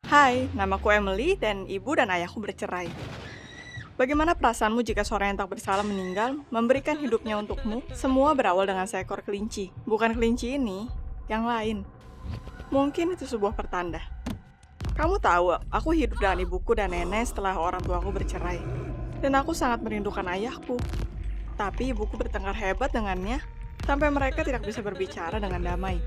Hai, namaku Emily dan ibu dan ayahku bercerai. Bagaimana perasaanmu jika seorang yang tak bersalah meninggal, memberikan hidupnya untukmu? Semua berawal dengan seekor kelinci. Bukan kelinci ini, yang lain. Mungkin itu sebuah pertanda. Kamu tahu, aku hidup dengan ibuku dan nenek setelah orang tuaku bercerai. Dan aku sangat merindukan ayahku. Tapi ibuku bertengkar hebat dengannya, sampai mereka tidak bisa berbicara dengan damai.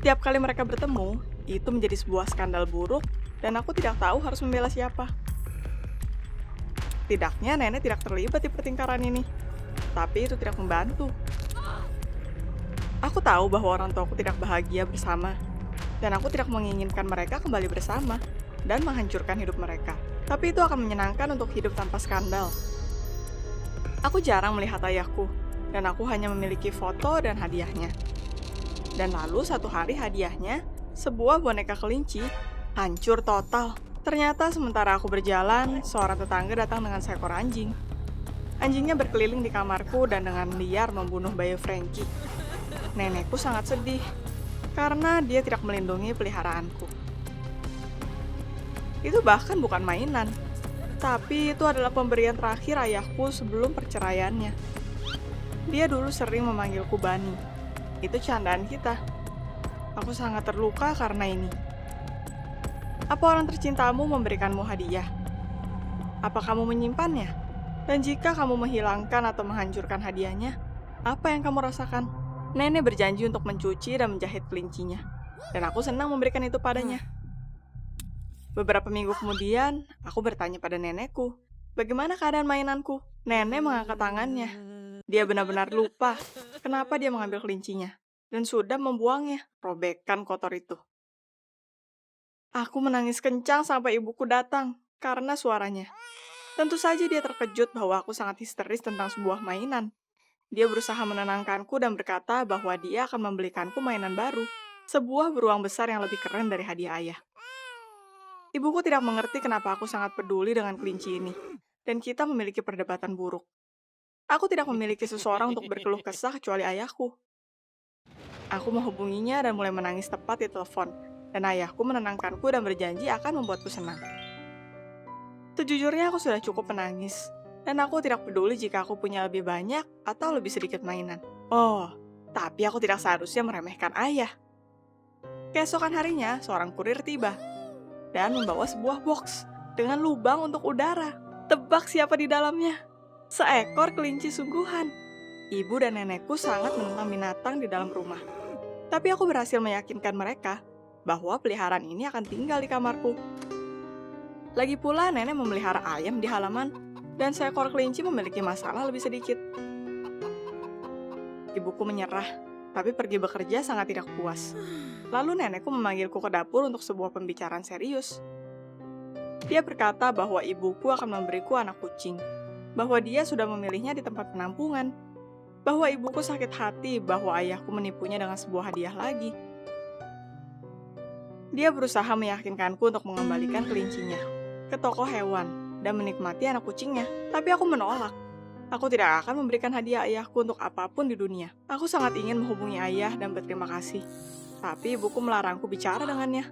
Tiap kali mereka bertemu, itu menjadi sebuah skandal buruk, dan aku tidak tahu harus membela siapa. Setidaknya nenek tidak terlibat di pertengkaran ini. Tapi itu tidak membantu. Aku tahu bahwa orang tuaku tidak bahagia bersama. Dan aku tidak menginginkan mereka kembali bersama dan menghancurkan hidup mereka. Tapi itu akan menyenangkan untuk hidup tanpa skandal. Aku jarang melihat ayahku, dan aku hanya memiliki foto dan hadiahnya. Dan lalu satu hari hadiahnya, sebuah boneka kelinci, hancur total. Ternyata sementara aku berjalan, seorang tetangga datang dengan seekor anjing. Anjingnya berkeliling di kamarku dan dengan liar membunuh bayi Frankie. Nenekku sangat sedih, karena dia tidak melindungi peliharaanku. Itu bahkan bukan mainan, tapi itu adalah pemberian terakhir ayahku sebelum perceraiannya. Dia dulu sering memanggilku Bani. Itu candaan kita. Aku sangat terluka karena ini. Apa orang tercintamu memberikanmu hadiah? Apa kamu menyimpannya? Dan jika kamu menghilangkan atau menghancurkan hadiahnya, apa yang kamu rasakan? Nenek berjanji untuk mencuci dan menjahit kelincinya. Dan aku senang memberikan itu padanya. Beberapa minggu kemudian, aku bertanya pada nenekku, bagaimana keadaan mainanku? Nenek mengangkat tangannya. Dia benar-benar lupa kenapa dia mengambil kelincinya. Dan sudah membuangnya, robekan kotor itu. Aku menangis kencang sampai ibuku datang karena suaranya. Tentu saja dia terkejut bahwa aku sangat histeris tentang sebuah mainan. Dia berusaha menenangkanku dan berkata bahwa dia akan membelikanku mainan baru, sebuah beruang besar yang lebih keren dari hadiah ayah. Ibuku tidak mengerti kenapa aku sangat peduli dengan kelinci ini, dan kita memiliki perdebatan buruk. Aku tidak memiliki seseorang untuk berkeluh kesah kecuali ayahku. Aku menghubunginya dan mulai menangis tepat di telepon, dan ayahku menenangkanku dan berjanji akan membuatku senang. Sejujurnya aku sudah cukup menangis, dan aku tidak peduli jika aku punya lebih banyak atau lebih sedikit mainan. Oh, tapi aku tidak seharusnya meremehkan ayah. Keesokan harinya, seorang kurir tiba, dan membawa sebuah box dengan lubang untuk udara. Tebak siapa di dalamnya? Seekor kelinci sungguhan. Ibu dan nenekku sangat menentang binatang di dalam rumah. Tapi aku berhasil meyakinkan mereka bahwa peliharaan ini akan tinggal di kamarku. Lagi pula nenek memelihara ayam di halaman, dan seekor kelinci memiliki masalah lebih sedikit. Ibuku menyerah, tapi pergi bekerja sangat tidak puas. Lalu nenekku memanggilku ke dapur untuk sebuah pembicaraan serius. Dia berkata bahwa ibuku akan memberiku anak kucing, bahwa dia sudah memilihnya di tempat penampungan, bahwa ibuku sakit hati bahwa ayahku menipunya dengan sebuah hadiah lagi. Dia berusaha meyakinkanku untuk mengembalikan kelincinya ke toko hewan dan menikmati anak kucingnya, tapi aku menolak. Aku tidak akan memberikan hadiah ayahku untuk apapun di dunia. Aku sangat ingin menghubungi ayah dan berterima kasih, tapi ibuku melarangku bicara dengannya.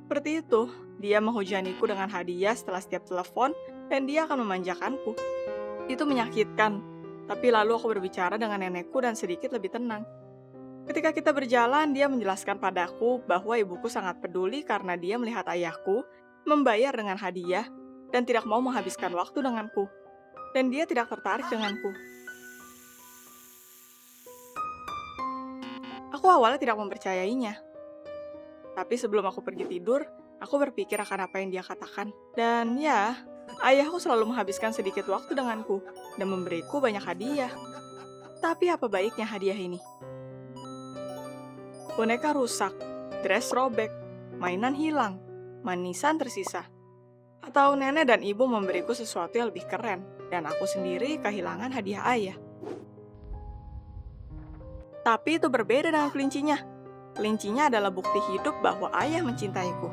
Seperti itu, dia menghujaniku dengan hadiah setelah setiap telepon, dan dia akan memanjakanku. Itu menyakitkan, tapi lalu aku berbicara dengan nenekku dan sedikit lebih tenang. Ketika kita berjalan, dia menjelaskan padaku bahwa ibuku sangat peduli karena dia melihat ayahku membayar dengan hadiah dan tidak mau menghabiskan waktu denganku. Dan dia tidak tertarik denganku. Aku awalnya tidak mempercayainya. Tapi sebelum aku pergi tidur, aku berpikir akan apa yang dia katakan. Dan ya, ayahku selalu menghabiskan sedikit waktu denganku dan memberiku banyak hadiah. Tapi apa baiknya hadiah ini? Boneka rusak, dress robek, mainan hilang, manisan tersisa. Atau nenek dan ibu memberiku sesuatu yang lebih keren, dan aku sendiri kehilangan hadiah ayah. Tapi itu berbeda dengan kelincinya. Kelincinya adalah bukti hidup bahwa ayah mencintaiku.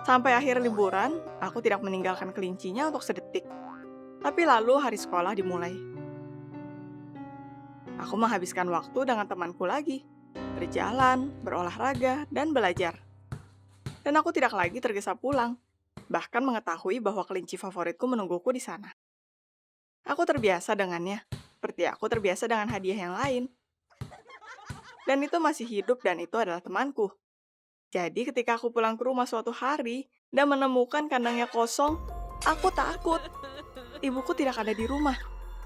Sampai akhir liburan, aku tidak meninggalkan kelincinya untuk sedetik. Tapi lalu hari sekolah dimulai. Aku menghabiskan waktu dengan temanku lagi, berjalan, berolahraga, dan belajar. Dan aku tidak lagi tergesa pulang, bahkan mengetahui bahwa kelinci favoritku menungguku di sana. Aku terbiasa dengannya, seperti aku terbiasa dengan hadiah yang lain. Dan itu masih hidup dan itu adalah temanku. Jadi ketika aku pulang ke rumah suatu hari dan menemukan kandangnya kosong, aku takut. Ibuku tidak ada di rumah.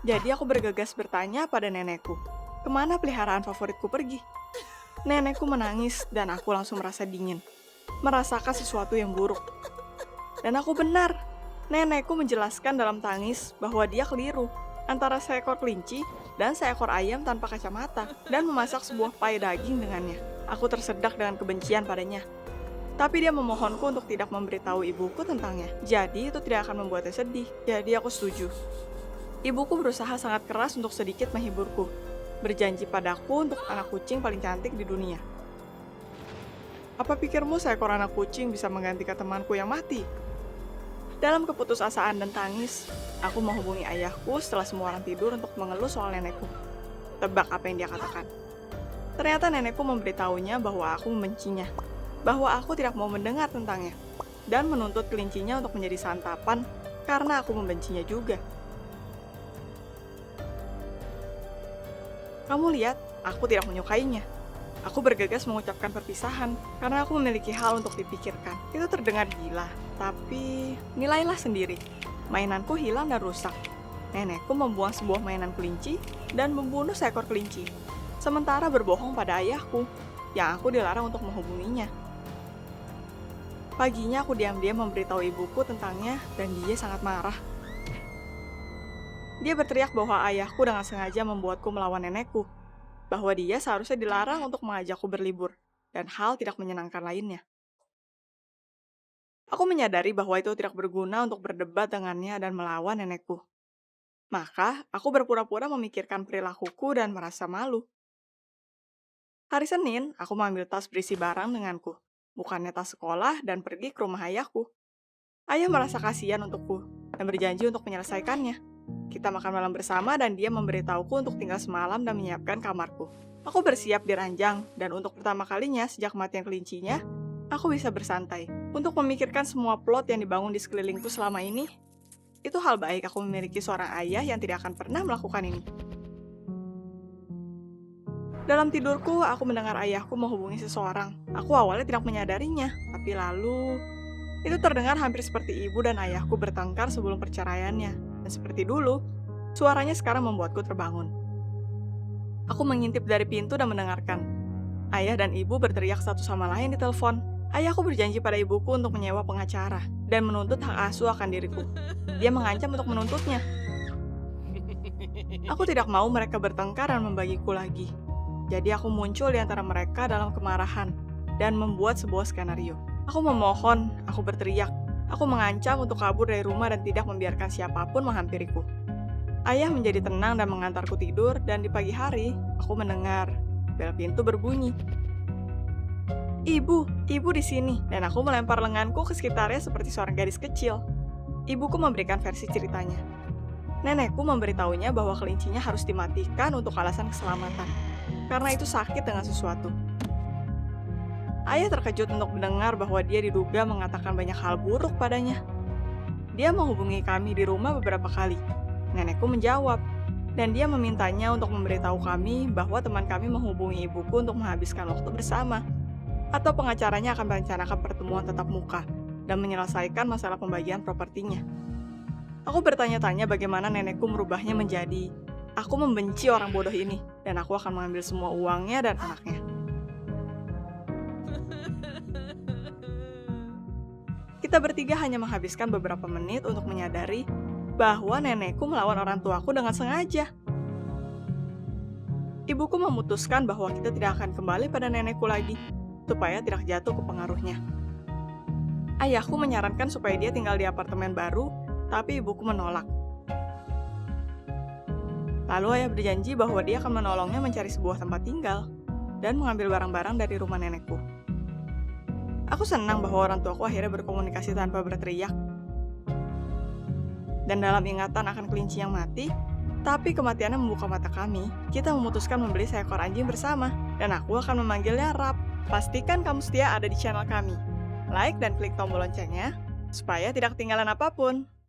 Jadi aku bergegas bertanya pada nenekku, kemana peliharaan favoritku pergi? Nenekku menangis dan aku langsung merasa dingin, merasakan sesuatu yang buruk. Dan aku benar. Nenekku menjelaskan dalam tangis bahwa dia keliru antara seekor kelinci dan seekor ayam tanpa kacamata dan memasak sebuah pai daging dengannya. Aku tersedak dengan kebencian padanya. Tapi dia memohonku untuk tidak memberitahu ibuku tentangnya. Jadi itu tidak akan membuatnya sedih. Jadi aku setuju. Ibuku berusaha sangat keras untuk sedikit menghiburku. Berjanji padaku untuk anak kucing paling cantik di dunia. Apa pikirmu seekor anak kucing bisa menggantikan temanku yang mati? Dalam keputusasaan dan tangis, aku menghubungi ayahku setelah semua orang tidur untuk mengeluh soal nenekku. Tebak apa yang dia katakan. Ternyata nenekku memberitahunya bahwa aku membencinya, bahwa aku tidak mau mendengar tentangnya, dan menuntut kelincinya untuk menjadi santapan karena aku membencinya juga. Kamu lihat, aku tidak menyukainya. Aku bergegas mengucapkan perpisahan karena aku memiliki hal untuk dipikirkan. Itu terdengar gila, tapi nilailah sendiri. Mainanku hilang dan rusak. Nenekku membuang sebuah mainan kelinci dan membunuh seekor kelinci. Sementara berbohong pada ayahku, yang aku dilarang untuk menghubunginya. Paginya aku diam-diam memberitahu ibuku tentangnya dan dia sangat marah. Dia berteriak bahwa ayahku dengan sengaja membuatku melawan nenekku, bahwa dia seharusnya dilarang untuk mengajakku berlibur, dan hal tidak menyenangkan lainnya. Aku menyadari bahwa itu tidak berguna untuk berdebat dengannya dan melawan nenekku. Maka, aku berpura-pura memikirkan perilakuku dan merasa malu. Hari Senin, aku mengambil tas berisi barang denganku, bukannya tas sekolah, dan pergi ke rumah ayahku. Ayah merasa kasihan untukku, dan berjanji untuk menyelesaikannya. Kita makan malam bersama dan dia memberitahuku untuk tinggal semalam dan menyiapkan kamarku. Aku bersiap di ranjang, dan untuk pertama kalinya sejak kematian kelincinya, aku bisa bersantai. Untuk memikirkan semua plot yang dibangun di sekelilingku selama ini, itu hal baik aku memiliki seorang ayah yang tidak akan pernah melakukan ini. Dalam tidurku, aku mendengar ayahku menghubungi seseorang. Aku awalnya tidak menyadarinya, tapi lalu itu terdengar hampir seperti ibu dan ayahku bertengkar sebelum perceraiannya. Dan seperti dulu, suaranya sekarang membuatku terbangun. Aku mengintip dari pintu dan mendengarkan. Ayah dan ibu berteriak satu sama lain di telepon. Ayahku berjanji pada ibuku untuk menyewa pengacara dan menuntut hak asuh akan diriku. Dia mengancam untuk menuntutnya. Aku tidak mau mereka bertengkar dan membagiku lagi. Jadi aku muncul di antara mereka dalam kemarahan dan membuat sebuah skenario. Aku memohon, aku berteriak, aku mengancam untuk kabur dari rumah dan tidak membiarkan siapapun menghampiriku. Ayah menjadi tenang dan mengantarku tidur, dan di pagi hari, aku mendengar bel pintu berbunyi. Ibu di sini, dan aku melempar lenganku ke sekitarnya seperti seorang gadis kecil. Ibuku memberikan versi ceritanya. Nenekku memberitahunya bahwa kelincinya harus dimatikan untuk alasan keselamatan, karena itu sakit dengan sesuatu. Ayah terkejut untuk mendengar bahwa dia diduga mengatakan banyak hal buruk padanya. Dia menghubungi kami di rumah beberapa kali. Nenekku menjawab, dan dia memintanya untuk memberitahu kami bahwa teman kami menghubungi ibuku untuk menghabiskan waktu bersama, atau pengacaranya akan merencanakan pertemuan tatap muka dan menyelesaikan masalah pembagian propertinya. Aku bertanya-tanya bagaimana nenekku merubahnya menjadi, aku membenci orang bodoh ini, dan aku akan mengambil semua uangnya dan anaknya. Kita bertiga hanya menghabiskan beberapa menit untuk menyadari bahwa nenekku melawan orang tuaku dengan sengaja. Ibuku memutuskan bahwa kita tidak akan kembali pada nenekku lagi, supaya tidak jatuh ke pengaruhnya. Ayahku menyarankan supaya dia tinggal di apartemen baru, tapi ibuku menolak. Lalu ayah berjanji bahwa dia akan menolongnya mencari sebuah tempat tinggal dan mengambil barang-barang dari rumah nenekku. Aku senang bahwa orang tuaku akhirnya berkomunikasi tanpa berteriak. Dan dalam ingatan akan kelinci yang mati, tapi kematiannya membuka mata kami, kita memutuskan membeli seekor anjing bersama, dan aku akan memanggilnya Rap. Pastikan kamu setia ada di channel kami. Like dan klik tombol loncengnya supaya tidak ketinggalan apapun.